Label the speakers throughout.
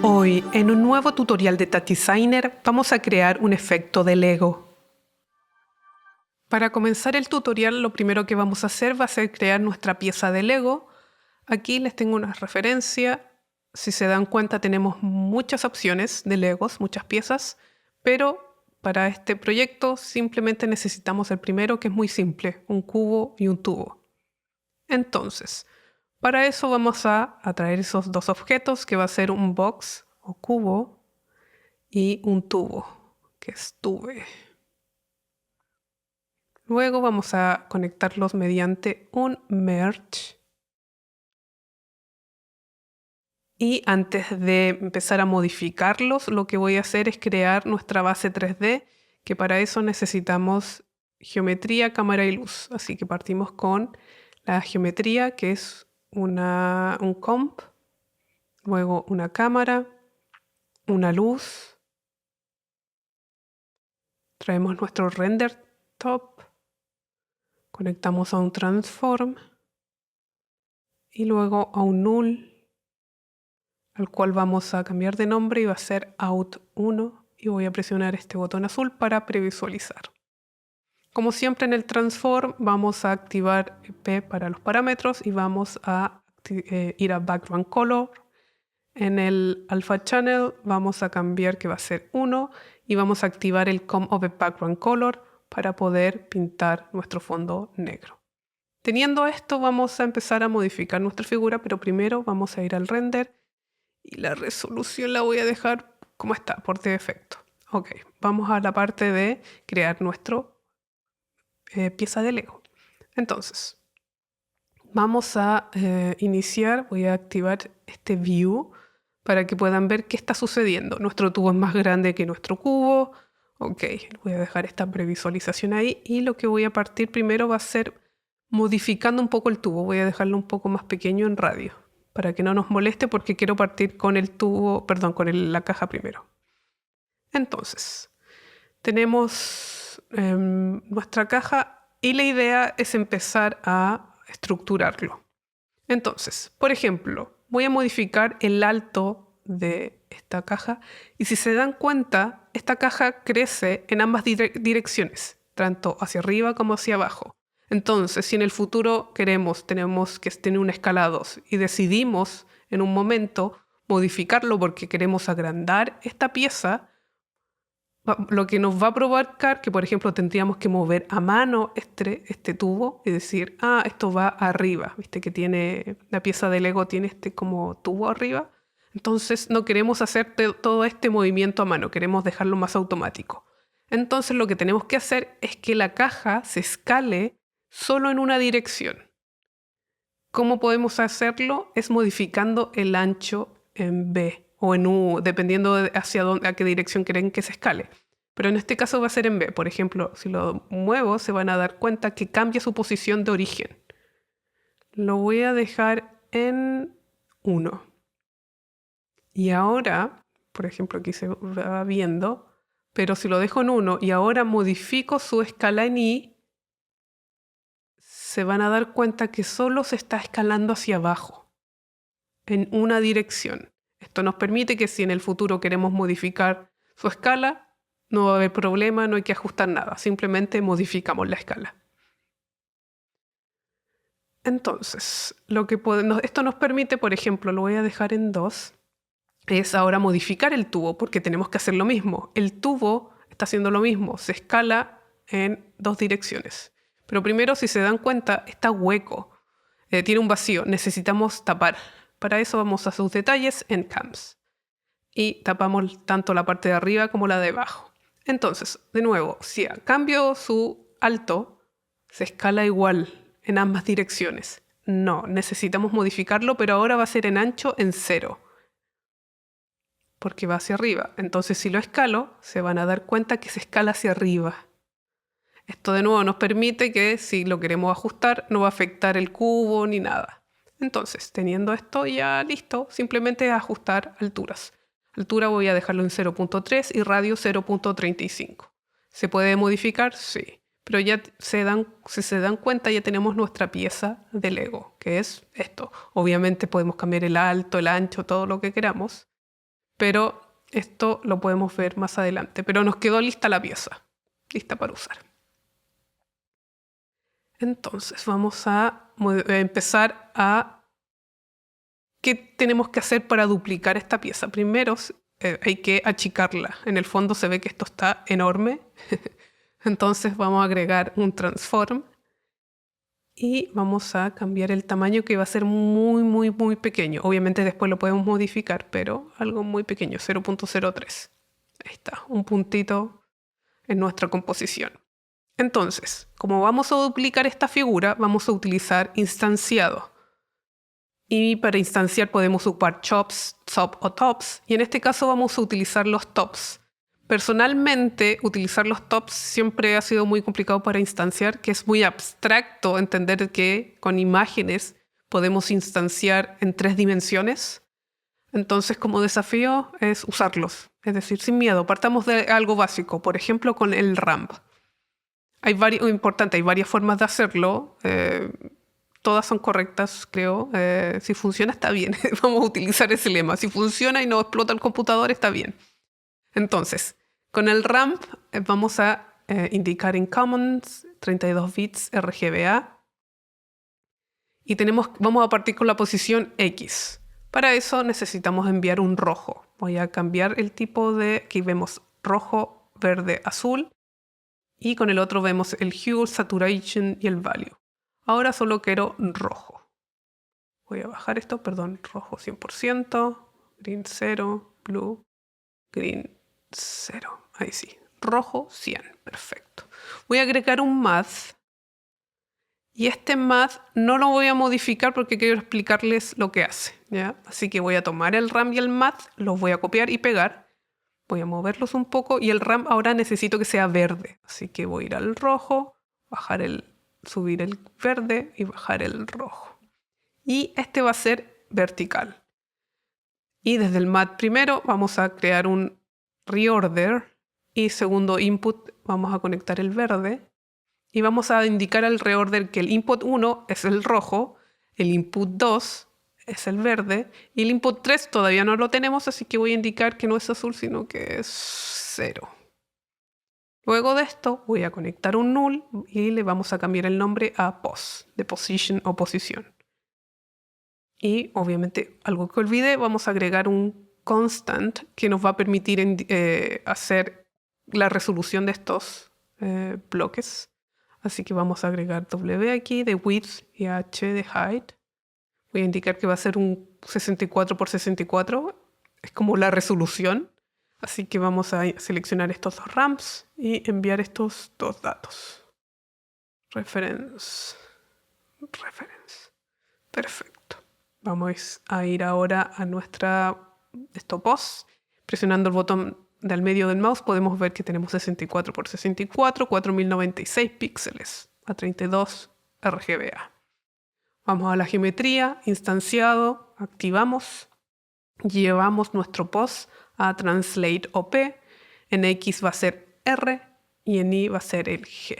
Speaker 1: Hoy, en un nuevo tutorial de TouchDesigner, vamos a crear un efecto de Lego. Para comenzar el tutorial, lo primero que vamos a hacer va a ser crear nuestra pieza de Lego. Aquí les tengo una referencia. Si se dan cuenta, tenemos muchas opciones de Legos, muchas piezas, pero para este proyecto simplemente necesitamos el primero, que es muy simple, un cubo y un tubo. Entonces, para eso vamos a traer esos dos objetos, que va a ser un box o cubo y un tubo, que es tube. Luego vamos a conectarlos mediante un merge. Y antes de empezar a modificarlos, lo que voy a hacer es crear nuestra base 3D, que para eso necesitamos geometría, cámara y luz. Así que partimos con la geometría, que es un comp, luego una cámara, una luz. Traemos nuestro render top, conectamos a un transform y luego a un null, al cual vamos a cambiar de nombre y va a ser out1, y voy a presionar este botón azul para previsualizar. Como siempre en el transform vamos a activar P para los parámetros y vamos a ir a background color. En el alpha channel vamos a cambiar que va a ser 1 y vamos a activar el comp of background color para poder pintar nuestro fondo negro. Teniendo esto vamos a empezar a modificar nuestra figura, pero primero vamos a ir al render y la resolución la voy a dejar como está, por defecto. Ok, vamos a la parte de crear nuestro pieza de Lego. Entonces, vamos a iniciar, voy a activar este view para que puedan ver qué está sucediendo. Nuestro tubo es más grande que nuestro cubo. Ok, voy a dejar esta previsualización ahí y lo que voy a partir primero va a ser modificando un poco el tubo. Voy a dejarlo un poco más pequeño en radio para que no nos moleste, porque quiero partir con el tubo, perdón, con la caja primero. Entonces, tenemos nuestra caja y la idea es empezar a estructurarlo. Entonces, por ejemplo, voy a modificar el alto de esta caja y si se dan cuenta, esta caja crece en ambas direcciones, tanto hacia arriba como hacia abajo. Entonces, si en el futuro tenemos que tener una escala 2 y decidimos en un momento modificarlo porque queremos agrandar esta pieza, lo que nos va a provocar que, por ejemplo, tendríamos que mover a mano este tubo y decir, esto va arriba, viste que tiene la pieza de Lego, tiene este como tubo arriba. Entonces no queremos hacer todo este movimiento a mano, queremos dejarlo más automático. Entonces lo que tenemos que hacer es que la caja se escale solo en una dirección. ¿Cómo podemos hacerlo? Es modificando el ancho en B o en U, dependiendo de a qué dirección quieren que se escale. Pero en este caso va a ser en B. Por ejemplo, si lo muevo, se van a dar cuenta que cambia su posición de origen. Lo voy a dejar en 1. Y ahora, por ejemplo, aquí se va viendo, pero si lo dejo en 1 y ahora modifico su escala en I, se van a dar cuenta que solo se está escalando hacia abajo, en una dirección. Esto nos permite que si en el futuro queremos modificar su escala, no va a haber problema, no hay que ajustar nada, simplemente modificamos la escala. Entonces, esto nos permite, por ejemplo, lo voy a dejar en 2, es ahora modificar el tubo, porque tenemos que hacer lo mismo. El tubo está haciendo lo mismo, se escala en 2 direcciones. Pero primero, si se dan cuenta, está hueco, tiene un vacío, necesitamos tapar. Para eso vamos a sus detalles en Camps. Y tapamos tanto la parte de arriba como la de abajo. Entonces, de nuevo, si cambio su alto, se escala igual en ambas direcciones. No, necesitamos modificarlo, pero ahora va a ser en ancho en 0. Porque va hacia arriba. Entonces, si lo escalo, se van a dar cuenta que se escala hacia arriba. Esto de nuevo nos permite que si lo queremos ajustar no va a afectar el cubo ni nada. Entonces, teniendo esto ya listo, simplemente ajustar alturas. Altura voy a dejarlo en 0.3 y radio 0.35. ¿Se puede modificar? Sí. Pero ya si se dan cuenta, ya tenemos nuestra pieza de Lego, que es esto. Obviamente podemos cambiar el alto, el ancho, todo lo que queramos, pero esto lo podemos ver más adelante. Pero nos quedó lista la pieza, lista para usar. Entonces vamos a empezar a... ¿Qué tenemos que hacer para duplicar esta pieza? Primero hay que achicarla. En el fondo se ve que esto está enorme. Entonces vamos a agregar un transform y vamos a cambiar el tamaño, que va a ser muy, muy, muy pequeño. Obviamente después lo podemos modificar, pero algo muy pequeño, 0.03. Ahí está, un puntito en nuestra composición. Entonces, como vamos a duplicar esta figura, vamos a utilizar instanciado. Y para instanciar podemos ocupar chops, top o tops. Y en este caso vamos a utilizar los tops. Personalmente, utilizar los tops siempre ha sido muy complicado para instanciar, que es muy abstracto entender que con imágenes podemos instanciar en 3 dimensiones. Entonces, como desafío es usarlos. Es decir, sin miedo. Partamos de algo básico. Por ejemplo, con el ramp. Hay varias formas de hacerlo. Todas son correctas, creo. Si funciona, está bien. Vamos a utilizar ese lema. Si funciona y no explota el computador, está bien. Entonces, con el ramp vamos a indicar en Commons 32 bits RGBA y vamos a partir con la posición X. Para eso necesitamos enviar un rojo. Voy a cambiar el tipo de... Aquí vemos rojo, verde, azul y con el otro vemos el hue, saturation y el value. Ahora solo quiero rojo. Voy a bajar esto, perdón, rojo 100%, green 0, blue, green 0. Ahí sí. Rojo 100. Perfecto. Voy a agregar un math. Y este math no lo voy a modificar porque quiero explicarles lo que hace, ¿ya? Así que voy a tomar el RAM y el math, los voy a copiar y pegar. Voy a moverlos un poco y el RAM ahora necesito que sea verde. Así que voy a ir al rojo, subir el verde y bajar el rojo. Y este va a ser vertical. Y desde el math primero vamos a crear un reorder y segundo input vamos a conectar el verde y vamos a indicar al reorder que el input 1 es el rojo, el input 2 es el verde y el input 3 todavía no lo tenemos, así que voy a indicar que no es azul sino que es 0. Luego de esto voy a conectar un null y le vamos a cambiar el nombre a pos, de position o posición. Y obviamente, algo que olvidé, vamos a agregar un constant que nos va a permitir hacer la resolución de estos bloques. Así que vamos a agregar W aquí de width y H de height. Voy a indicar que va a ser un 64 por 64. Es como la resolución. Así que vamos a seleccionar estos dos ramps y enviar estos dos datos. Reference. Perfecto. Vamos a ir ahora a nuestra pos. Presionando el botón del medio del mouse podemos ver que tenemos 64 por 64, 4096 píxeles a 32 RGBA. Vamos a la geometría, instanciado, activamos, llevamos nuestro pos a Translate OP. En X va a ser R y en Y va a ser el G.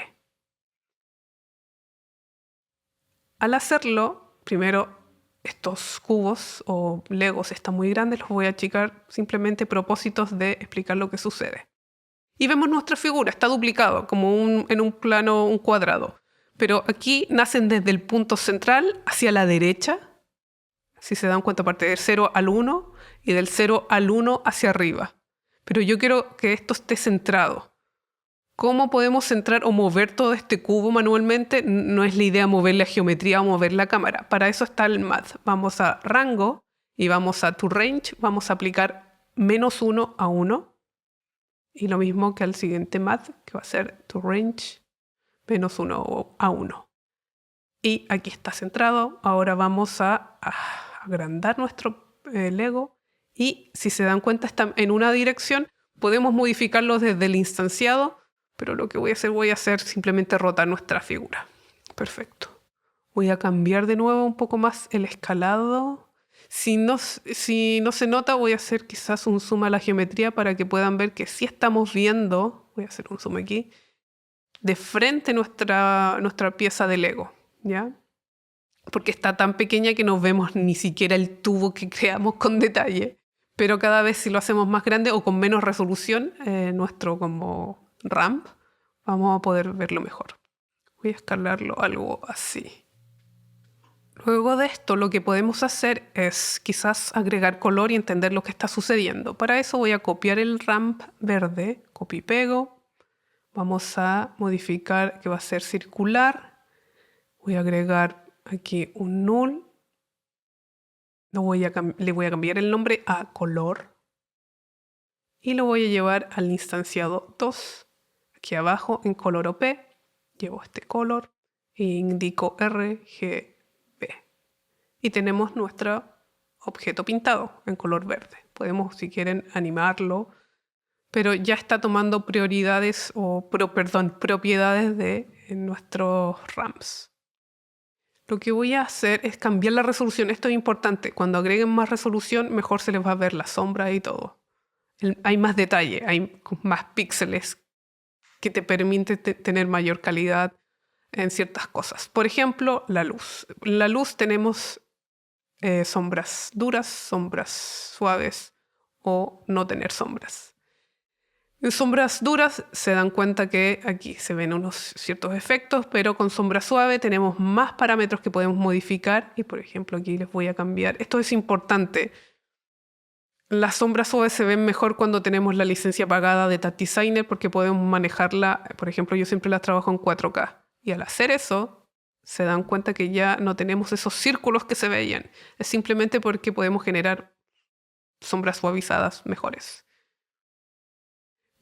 Speaker 1: Al hacerlo, primero estos cubos o legos están muy grandes, los voy a achicar simplemente a propósitos de explicar lo que sucede. Y vemos nuestra figura, está duplicado, como en un plano, un cuadrado. Pero aquí nacen desde el punto central hacia la derecha. Si se dan cuenta, parte del 0 al 1 y del 0 al 1 hacia arriba. Pero yo quiero que esto esté centrado. ¿Cómo podemos centrar o mover todo este cubo manualmente? No es la idea mover la geometría o mover la cámara. Para eso está el math. Vamos a rango y vamos a to range. Vamos a aplicar -1 a 1. Y lo mismo que al siguiente math, que va a ser to range -1 a 1. Y aquí está centrado. Ahora vamos a agrandar nuestro Lego. Y si se dan cuenta, está en una dirección. Podemos modificarlo desde el instanciado. Pero lo que voy a hacer simplemente rotar nuestra figura. Perfecto. Voy a cambiar de nuevo un poco más el escalado. Si no se nota, voy a hacer quizás un zoom a la geometría para que puedan ver que sí estamos viendo. Voy a hacer un zoom aquí. de frente nuestra pieza de Lego, ¿ya? Porque está tan pequeña que no vemos ni siquiera el tubo que creamos con detalle. Pero cada vez si lo hacemos más grande o con menos resolución, nuestro como ramp, vamos a poder verlo mejor. Voy a escalarlo algo así. Luego de esto, lo que podemos hacer es quizás agregar color y entender lo que está sucediendo. Para eso voy a copiar el ramp verde, copio y pego. Vamos a modificar que va a ser circular. Voy a agregar aquí un null. Le voy a cambiar el nombre a color. Y lo voy a llevar al instanciado 2. Aquí abajo en color OP. Llevo este color e indico RGB. Y tenemos nuestro objeto pintado en color verde. Podemos, si quieren, animarlo, pero ya está tomando propiedades de nuestros ramps. Lo que voy a hacer es cambiar la resolución. Esto es importante. Cuando agreguen más resolución, mejor se les va a ver la sombra y todo. Hay más detalle, hay más píxeles que te permiten tener mayor calidad en ciertas cosas. Por ejemplo, la luz. En la luz tenemos sombras duras, sombras suaves o no tener sombras. En sombras duras se dan cuenta que aquí se ven unos ciertos efectos, pero con sombra suave tenemos más parámetros que podemos modificar y por ejemplo aquí les voy a cambiar. Esto es importante. Las sombras suaves se ven mejor cuando tenemos la licencia pagada de Tag Designer porque podemos manejarla. Por ejemplo, yo siempre las trabajo en 4K y al hacer eso se dan cuenta que ya no tenemos esos círculos que se veían. Es simplemente porque podemos generar sombras suavizadas mejores.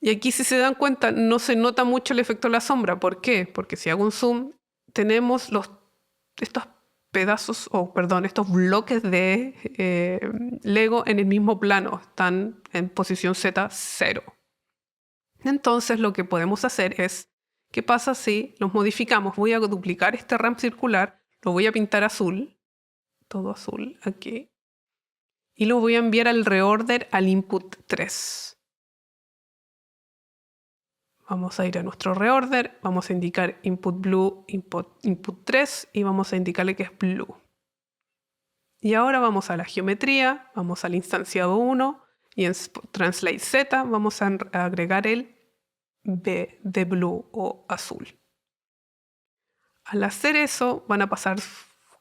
Speaker 1: Y aquí, si se dan cuenta, no se nota mucho el efecto de la sombra. ¿Por qué? Porque si hago un zoom, tenemos estos estos bloques de Lego en el mismo plano. Están en posición Z 0. Entonces, lo que podemos hacer es, ¿qué pasa si los modificamos? Voy a duplicar este ramp circular, lo voy a pintar azul, todo azul aquí, y lo voy a enviar al reorder al input 3. Vamos a ir a nuestro reorder, vamos a indicar input blue, input 3 y vamos a indicarle que es blue. Y ahora vamos a la geometría, vamos al instanciado 1 y en translate Z vamos a agregar el B de blue o azul. Al hacer eso van a pasar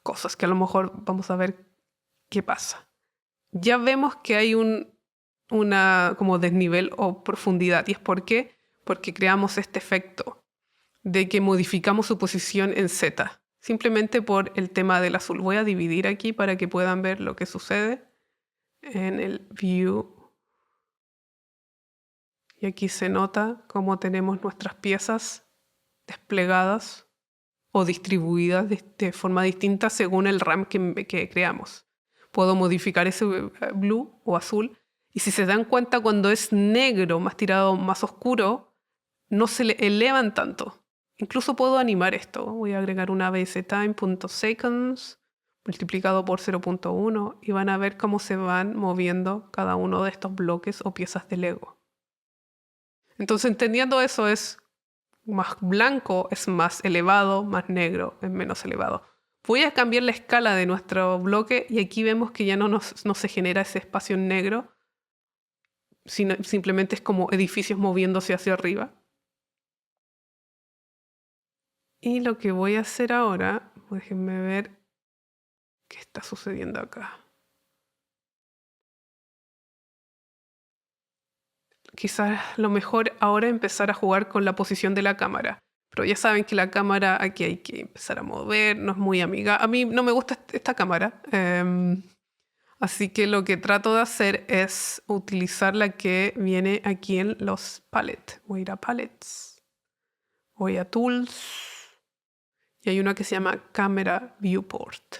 Speaker 1: cosas que a lo mejor vamos a ver qué pasa. Ya vemos que hay una como desnivel o profundidad. ¿Y es por qué? Porque creamos este efecto de que modificamos su posición en Z. Simplemente por el tema del azul. Voy a dividir aquí para que puedan ver lo que sucede en el View. Y aquí se nota cómo tenemos nuestras piezas desplegadas o distribuidas de forma distinta según el RAM que creamos. Puedo modificar ese blue o azul. Y si se dan cuenta, cuando es negro, más tirado, más oscuro, no se le elevan tanto. Incluso puedo animar esto. Voy a agregar una bstime.seconds multiplicado por 0.1 y van a ver cómo se van moviendo cada uno de estos bloques o piezas de Lego. Entonces, entendiendo eso, es más blanco es más elevado, más negro es menos elevado. Voy a cambiar la escala de nuestro bloque y aquí vemos que ya no se genera ese espacio negro, sino simplemente es como edificios moviéndose hacia arriba. Y lo que voy a hacer ahora, déjenme ver qué está sucediendo acá. Quizás lo mejor ahora es empezar a jugar con la posición de la cámara. Pero ya saben que la cámara aquí hay que empezar a mover, no es muy amiga. A mí no me gusta esta cámara. Así que lo que trato de hacer es utilizar la que viene aquí en los palettes. Voy a ir a Palettes. Voy a Tools. Y hay una que se llama Camera Viewport.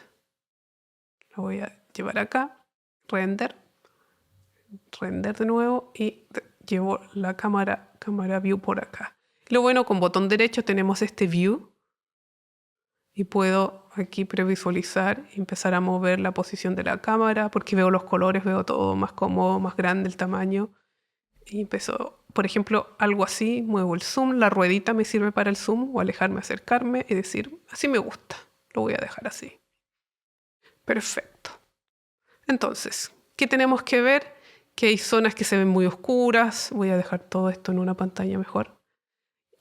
Speaker 1: Lo voy a llevar acá. Render. Render de nuevo y llevo la cámara View por acá. Lo bueno, con botón derecho tenemos este View. Y puedo aquí previsualizar y empezar a mover la posición de la cámara porque veo los colores, veo todo más cómodo, más grande el tamaño. Y por ejemplo, algo así, muevo el zoom, la ruedita me sirve para el zoom o alejarme, acercarme y decir, así me gusta, lo voy a dejar así. Perfecto. Entonces, ¿qué tenemos que ver? Que hay zonas que se ven muy oscuras. Voy a dejar todo esto en una pantalla mejor.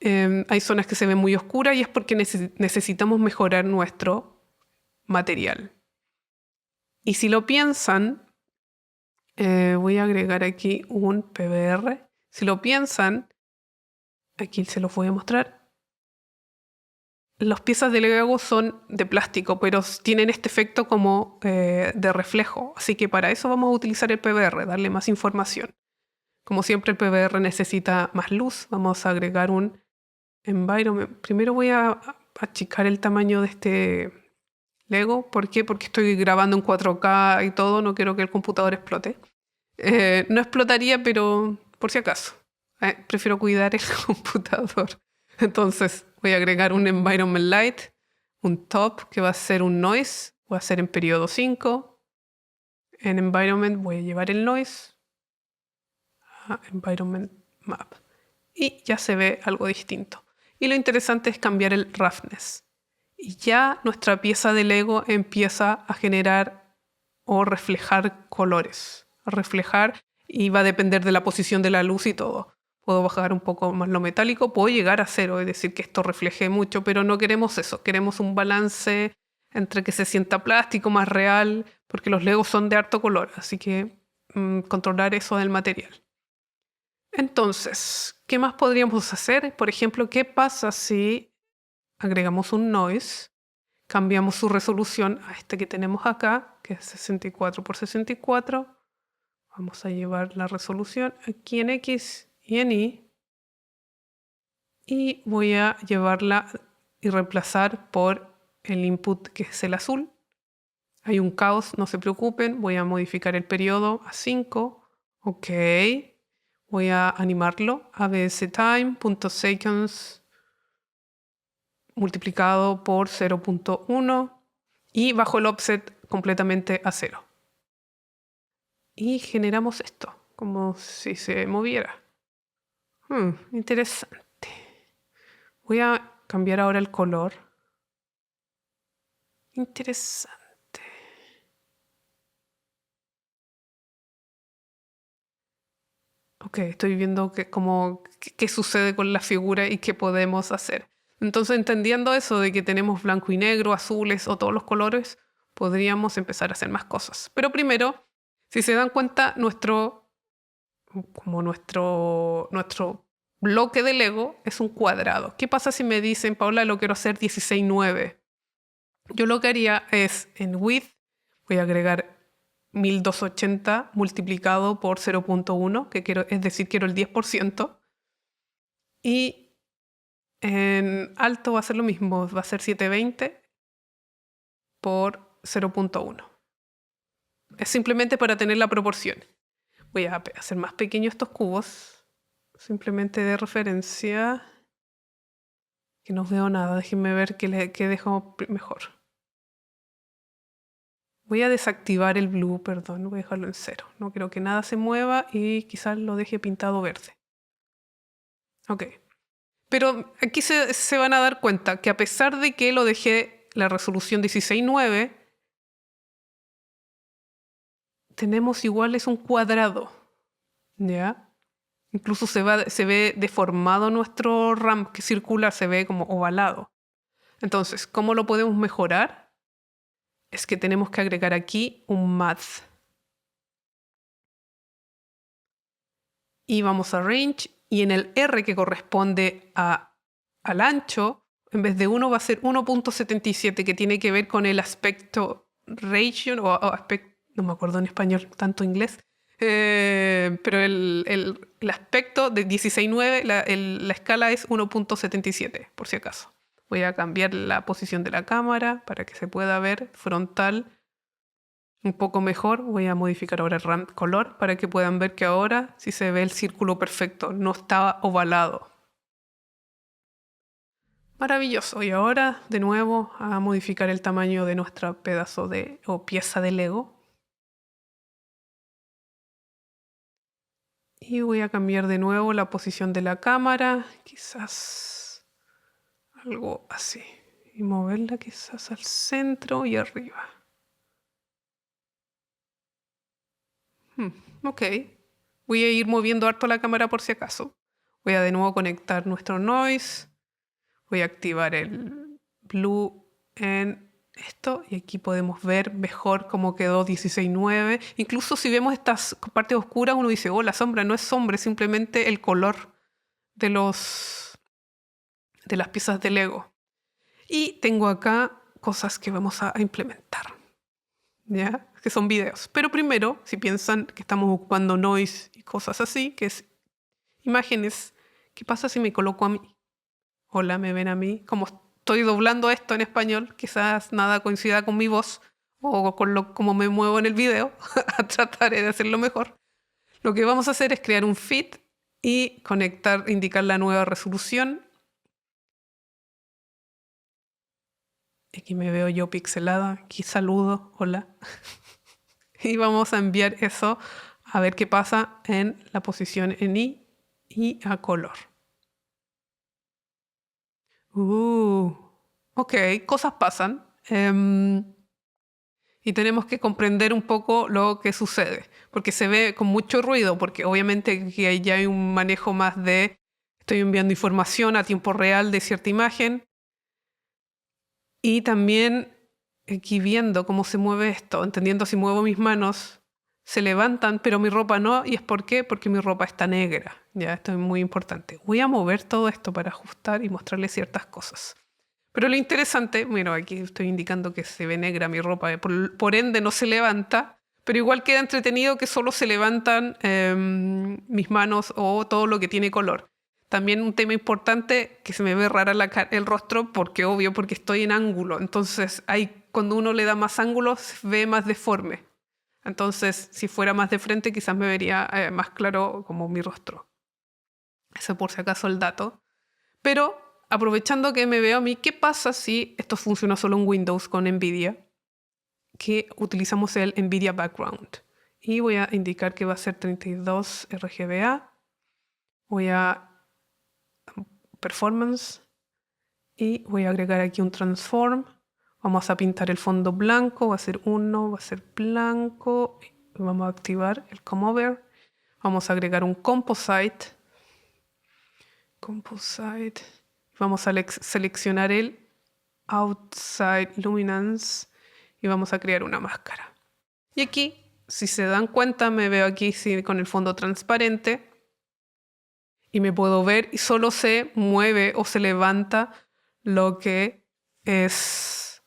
Speaker 1: Hay zonas que se ven muy oscuras y es porque necesitamos mejorar nuestro material. Y si lo piensan, voy a agregar aquí un PBR. Si lo piensan, aquí se los voy a mostrar. Las piezas de Lego son de plástico, pero tienen este efecto como de reflejo. Así que para eso vamos a utilizar el PBR, darle más información. Como siempre el PBR necesita más luz, vamos a agregar un environment. Primero voy a achicar el tamaño de este Lego. ¿Por qué? Porque estoy grabando en 4K y todo, no quiero que el computador explote. No explotaría, pero por si acaso. Prefiero cuidar el computador. Entonces voy a agregar un environment light, un top que va a ser un noise, voy a hacer en periodo 5. En environment voy a llevar el noise a environment map. Y ya se ve algo distinto. Y lo interesante es cambiar el roughness. Y ya nuestra pieza de Lego empieza a generar o reflejar colores. A reflejar y va a depender de la posición de la luz y todo. Puedo bajar un poco más lo metálico, puedo llegar a 0, es decir, que esto refleje mucho, pero no queremos eso. Queremos un balance entre que se sienta plástico, más real, porque los Legos son de harto color, así que controlar eso del material. Entonces, ¿qué más podríamos hacer? Por ejemplo, ¿qué pasa si agregamos un noise, cambiamos su resolución a este que tenemos acá, que es 64 por 64? Vamos a llevar la resolución aquí en X y en Y. Y voy a llevarla y reemplazar por el input que es el azul. Hay un caos, no se preocupen. Voy a modificar el periodo a 5. Ok. Voy a animarlo. abstime.seconds multiplicado por 0.1 y bajo el offset completamente a 0. Y generamos esto, como si se moviera. Interesante. Voy a cambiar ahora el color. Interesante. Ok, estoy viendo qué sucede con la figura y qué podemos hacer. Entonces, entendiendo eso de que tenemos blanco y negro, azules o todos los colores, podríamos empezar a hacer más cosas. Pero primero, si se dan cuenta, nuestro bloque de Lego es un cuadrado. ¿Qué pasa si me dicen, Paula, lo quiero hacer 16:9? Yo lo que haría es en width, voy a agregar 1280 multiplicado por 0.1, es decir, quiero el 10%. Y en alto va a ser lo mismo, va a ser 720 por 0.1. Es simplemente para tener la proporción. Voy a hacer más pequeños estos cubos, simplemente de referencia, que no veo nada. Déjenme ver qué dejo mejor. Voy a desactivar el blue, perdón, voy a dejarlo en 0. No quiero que nada se mueva y quizás lo deje pintado verde. Ok. Pero aquí se van a dar cuenta que a pesar de que lo dejé la resolución 16:9, tenemos igual es un cuadrado. ¿Ya? Incluso se ve deformado nuestro RAM que circula, se ve como ovalado. Entonces, ¿cómo lo podemos mejorar? Es que tenemos que agregar aquí un math. Y vamos a range, y en el R que corresponde al ancho, en vez de 1 va a ser 1.77, que tiene que ver con el aspecto ratio, o aspecto, no me acuerdo en español, tanto inglés, pero el aspecto de 16:9, la escala es 1.77, por si acaso. Voy a cambiar la posición de la cámara para que se pueda ver frontal un poco mejor. Voy a modificar ahora el ramp color para que puedan ver que ahora sí se ve el círculo perfecto, no estaba ovalado. Maravilloso. Y ahora de nuevo a modificar el tamaño de nuestra pedazo o pieza de Lego. Y voy a cambiar de nuevo la posición de la cámara, quizás algo así. Y moverla quizás al centro y arriba. Ok. Voy a ir moviendo harto la cámara por si acaso. Voy a de nuevo conectar nuestro noise. Voy a activar el blue en esto y aquí podemos ver mejor cómo quedó 16:9. Incluso si vemos estas partes oscuras uno dice, oh, la sombra no es sombra, es simplemente el color de las piezas de Lego. Y tengo acá cosas que vamos a implementar, ¿ya? Que son videos. Pero primero, si piensan que estamos ocupando noise y cosas así, que es imágenes, ¿qué pasa si me coloco a mí? Hola, ¿me ven a mí? Como estoy doblando esto en español, quizás nada coincida con mi voz o con cómo me muevo en el video. Trataré de hacerlo mejor. Lo que vamos a hacer es crear un feed y indicar la nueva resolución. Aquí me veo yo pixelada. Aquí saludo. Hola. Y vamos a enviar eso a ver qué pasa en la posición en I y a color. Ok, cosas pasan. Y tenemos que comprender un poco lo que sucede, porque se ve con mucho ruido, porque obviamente que ya hay un manejo más de, estoy enviando información a tiempo real de cierta imagen, y también aquí viendo cómo se mueve esto, entendiendo si muevo mis manos, se levantan, pero mi ropa no, y es ¿por qué? Porque mi ropa está negra, ya, esto es muy importante. Voy a mover todo esto para ajustar y mostrarles ciertas cosas. Pero lo interesante, bueno, aquí estoy indicando que se ve negra mi ropa, por ende no se levanta, pero igual queda entretenido que solo se levantan mis manos o todo lo que tiene color. También un tema importante, que se me ve rara el rostro, porque obvio, porque estoy en ángulo. Entonces, cuando uno le da más ángulos, se ve más deforme. Entonces, si fuera más de frente, quizás me vería más claro como mi rostro. Eso por si acaso el dato. Pero aprovechando que me veo a mí, ¿qué pasa si esto funciona solo en Windows con NVIDIA? Que utilizamos el NVIDIA Background. Y voy a indicar que va a ser 32 RGBA. Voy a Performance. Y voy a agregar aquí un Transform. Vamos a pintar el fondo blanco. Va a ser 1, va a ser blanco. Y vamos a activar el Comover. Vamos a agregar un Composite. Vamos a seleccionar el Outside Luminance y vamos a crear una máscara. Y aquí, si se dan cuenta, me veo aquí con el fondo transparente y me puedo ver y solo se mueve o se levanta lo que es,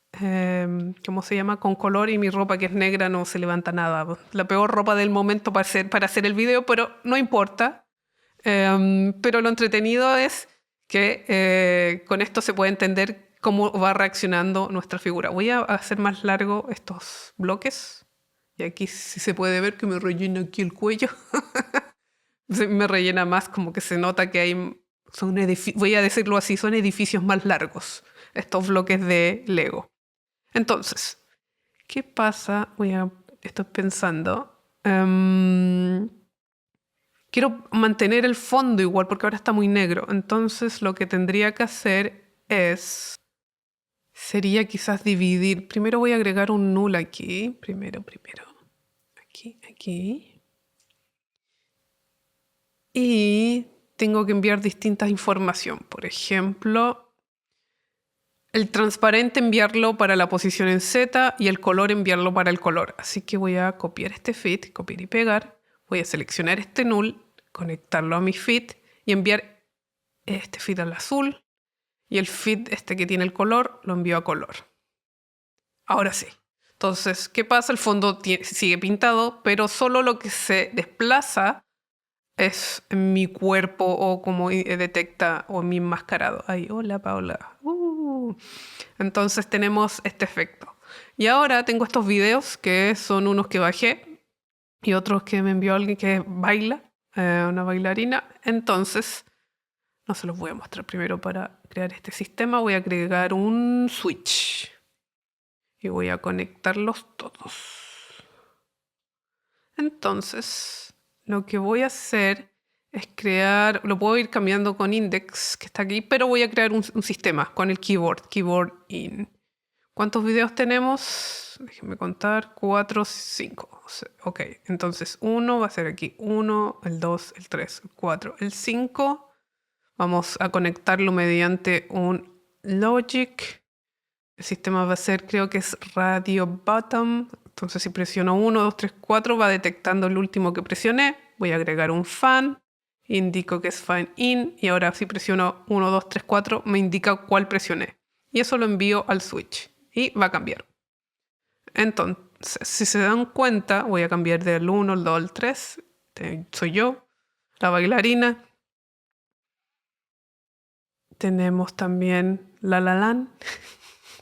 Speaker 1: ¿cómo se llama? Con color, y mi ropa que es negra no se levanta nada. La peor ropa del momento para hacer el video, pero no importa. Pero lo entretenido es que con esto se puede entender cómo va reaccionando nuestra figura. Voy a hacer más largo estos bloques. Y aquí sí se puede ver que me rellena aquí el cuello. Me rellena más, como que se nota que hay... voy a decirlo así, son edificios más largos, estos bloques de Lego. Entonces, ¿qué pasa? Estoy pensando... quiero mantener el fondo igual porque ahora está muy negro. Entonces lo que tendría que hacer sería quizás dividir. Primero voy a agregar un null aquí. Primero. Aquí. Y tengo que enviar distintas información. Por ejemplo, el transparente enviarlo para la posición en Z y el color enviarlo para el color. Así que voy a copiar este feed, copiar y pegar. Voy a seleccionar este null, conectarlo a mi feed y enviar este feed al azul, y el feed este que tiene el color lo envío a color. Ahora sí. Entonces, ¿qué pasa? El fondo sigue pintado, pero solo lo que se desplaza es mi cuerpo o como detecta o mi enmascarado. Ay, hola Paula. Entonces tenemos este efecto. Y ahora tengo estos videos que son unos que bajé y otros que me envió alguien que baila, una bailarina. Entonces, no se los voy a mostrar primero. Para crear este sistema voy a agregar un switch y voy a conectarlos todos. Entonces, lo que voy a hacer es crear, lo puedo ir cambiando con index, que está aquí, pero voy a crear un sistema con el keyboard in. ¿Cuántos videos tenemos? Déjenme contar, 4, 5. Ok, entonces 1 va a ser aquí 1, el 2, el 3, el 4, el 5. Vamos a conectarlo mediante un Logic. El sistema va a ser, creo que es radio bottom. Entonces si presiono 1, 2, 3, 4 va detectando el último que presioné. Voy a agregar un fan. Indico que es fan in. Y ahora si presiono 1, 2, 3, 4 me indica cuál presioné. Y eso lo envío al switch. Y va a cambiar. Entonces, si se dan cuenta, voy a cambiar del 1, al 2, al 3. Soy yo, la bailarina. Tenemos también La La Land.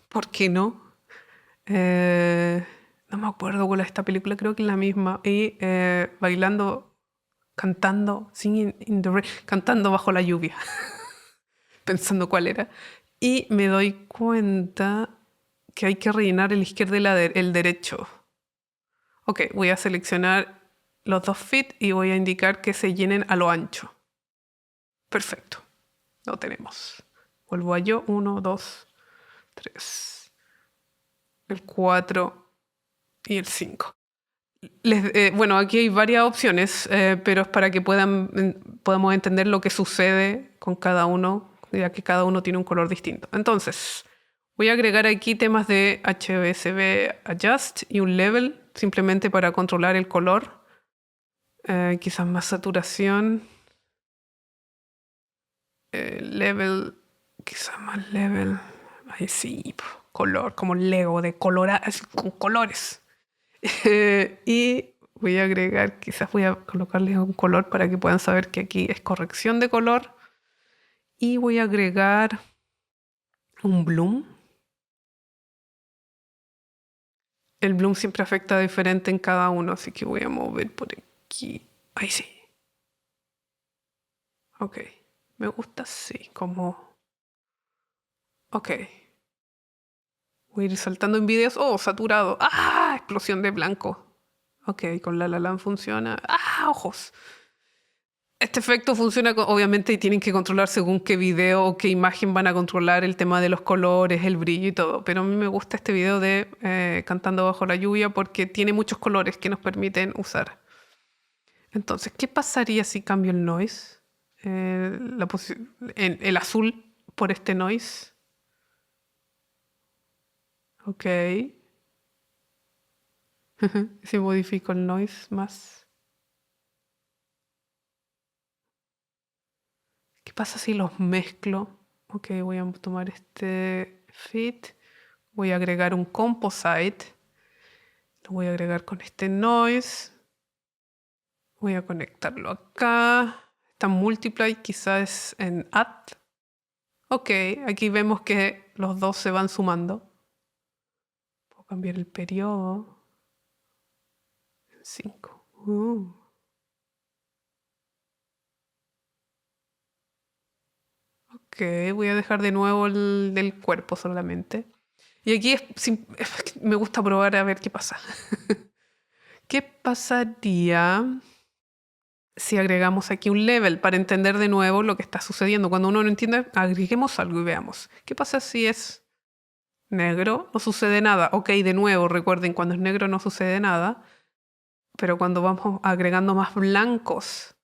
Speaker 1: ¿Por qué no? No me acuerdo cuál es esta película, creo que es la misma. Y bailando, cantando, singing in the rain, cantando bajo la lluvia, pensando cuál era. Y me doy cuenta que hay que rellenar el izquierdo y el derecho. Ok, voy a seleccionar los dos fit y voy a indicar que se llenen a lo ancho. Perfecto, lo tenemos. Vuelvo a yo, 1, 2, 3, el 4 y el 5. Bueno, aquí hay varias opciones, pero es para que podamos entender lo que sucede con cada uno, ya que cada uno tiene un color distinto. Entonces, voy a agregar aquí temas de HBSB Adjust y un level, simplemente para controlar el color. Quizás más saturación. Level, quizás más level. Ahí sí, color, como Lego, de con colores. Y voy a agregar, quizás voy a colocarles un color para que puedan saber que aquí es corrección de color. Y voy a agregar un bloom. El bloom siempre afecta diferente en cada uno, así que voy a mover por aquí. Ahí sí. Ok. Me gusta así, como... Ok. Voy a ir saltando en videos. Oh, saturado. ¡Ah! Explosión de blanco. Ok, con La La Land funciona. ¡Ah! Ojos. Este efecto funciona, obviamente, y tienen que controlar según qué video o qué imagen van a controlar el tema de los colores, el brillo y todo. Pero a mí me gusta este video de Cantando bajo la lluvia porque tiene muchos colores que nos permiten usar. Entonces, ¿qué pasaría si cambio el noise? El azul por este noise. Ok. Si modifico el noise más. ¿Qué pasa si los mezclo? Ok, voy a tomar este fit. Voy a agregar un composite. Lo voy a agregar con este noise. Voy a conectarlo acá. Está multiply, quizás en add. Ok, aquí vemos que los dos se van sumando. Puedo cambiar el periodo. 5. Ok, voy a dejar de nuevo el del cuerpo solamente. Y aquí me gusta probar a ver qué pasa. ¿Qué pasaría si agregamos aquí un level para entender de nuevo lo que está sucediendo? Cuando uno no entiende, agreguemos algo y veamos. ¿Qué pasa si es negro? No sucede nada. Ok, de nuevo, recuerden, cuando es negro no sucede nada. Pero cuando vamos agregando más blancos,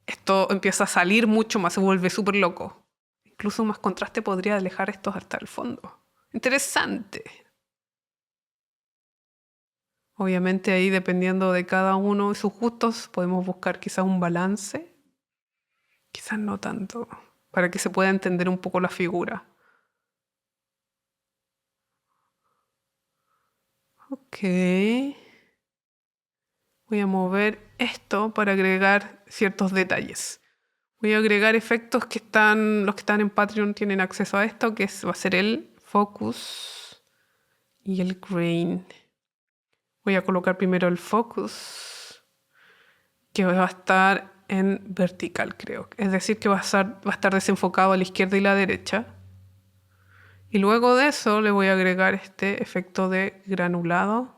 Speaker 1: esto empieza a salir mucho más, se vuelve súper loco. Incluso más contraste podría alejar estos hasta el fondo. Interesante. Obviamente ahí dependiendo de cada uno y sus gustos podemos buscar quizás un balance, quizás no tanto, para que se pueda entender un poco la figura. Ok. Voy a mover esto para agregar ciertos detalles. Voy a agregar efectos que los que están en Patreon tienen acceso a esto, va a ser el focus y el grain. Voy a colocar primero el focus, que va a estar en vertical, creo. Es decir, que va a estar desenfocado a la izquierda y la derecha. Y luego de eso le voy a agregar este efecto de granulado.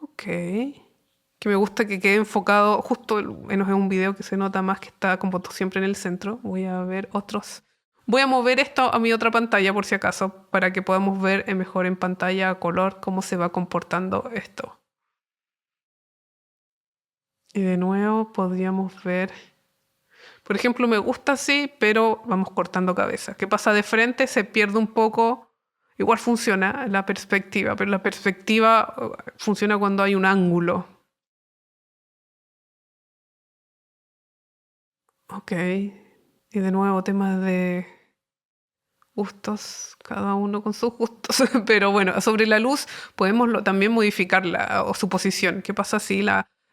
Speaker 1: Ok. Que me gusta que quede enfocado justo en un video que se nota más que está como siempre en el centro. Voy a ver otros. Voy a mover esto a mi otra pantalla por si acaso, para que podamos ver mejor en pantalla a color cómo se va comportando esto. Y de nuevo podríamos ver, por ejemplo, me gusta así, pero vamos cortando cabeza. ¿Qué pasa de frente? Se pierde un poco. Igual funciona la perspectiva, pero la perspectiva funciona cuando hay un ángulo. Ok. Y de nuevo temas de gustos, cada uno con sus gustos. Pero bueno, sobre la luz podemos también modificarla o su posición. ¿Qué pasa si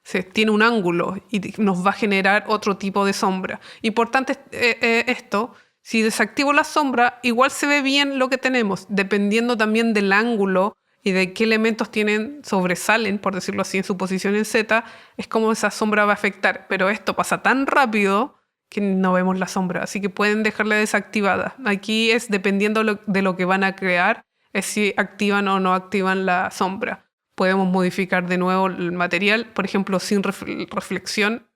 Speaker 1: se tiene un ángulo y nos va a generar otro tipo de sombra? Importante esto, si desactivo la sombra, igual se ve bien lo que tenemos, dependiendo también del ángulo y de qué elementos sobresalen, por decirlo así, en su posición en Z, es como esa sombra va a afectar. Pero esto pasa tan rápido que no vemos la sombra, así que pueden dejarla desactivada. Aquí es dependiendo de lo que van a crear, es si activan o no activan la sombra. Podemos modificar de nuevo el material, por ejemplo, sin reflexión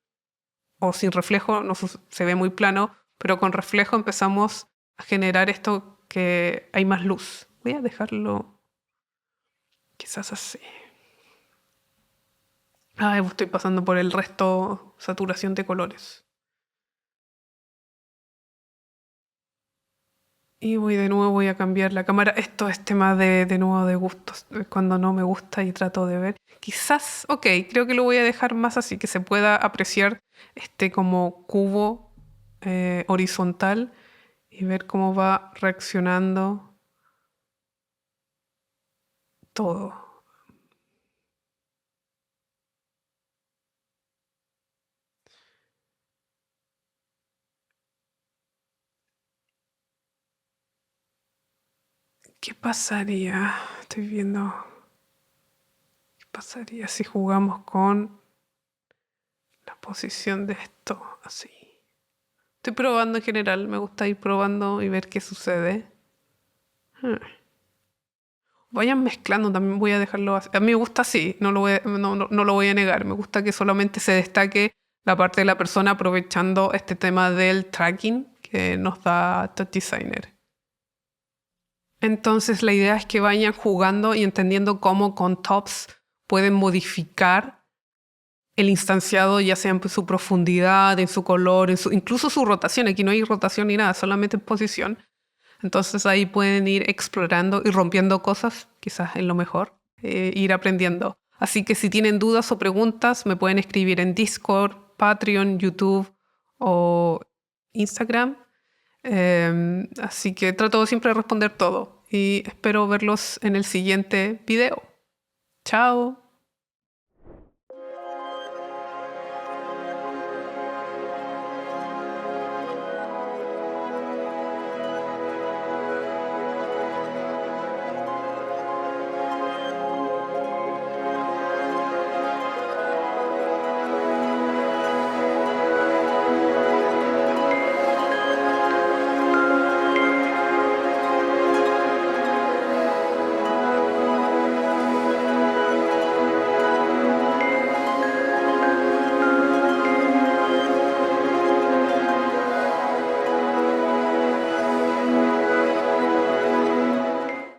Speaker 1: o sin reflejo, no se ve muy plano, pero con reflejo empezamos a generar esto que hay más luz. Voy a dejarlo quizás así. Estoy pasando por el resto, saturación de colores. Y voy a cambiar la cámara. Esto es tema de nuevo de gustos. Cuando no me gusta y trato de ver. Quizás, creo que lo voy a dejar más así, que se pueda apreciar este como cubo horizontal y ver cómo va reaccionando todo. ¿Qué pasaría? Estoy viendo. ¿Qué pasaría si jugamos con la posición de esto así? Estoy probando en general. Me gusta ir probando y ver qué sucede. Vayan mezclando, también voy a dejarlo así. A mí me gusta así, no lo voy a negar. Me gusta que solamente se destaque la parte de la persona aprovechando este tema del tracking que nos da Touch Designer. Entonces la idea es que vayan jugando y entendiendo cómo con tops pueden modificar el instanciado, ya sea en su profundidad, en su color, incluso su rotación. Aquí no hay rotación ni nada, solamente en posición. Entonces ahí pueden ir explorando y rompiendo cosas, quizás es lo mejor, ir aprendiendo. Así que si tienen dudas o preguntas, me pueden escribir en Discord, Patreon, YouTube o Instagram. Así que trato siempre de responder todo y espero verlos en el siguiente video. Chao.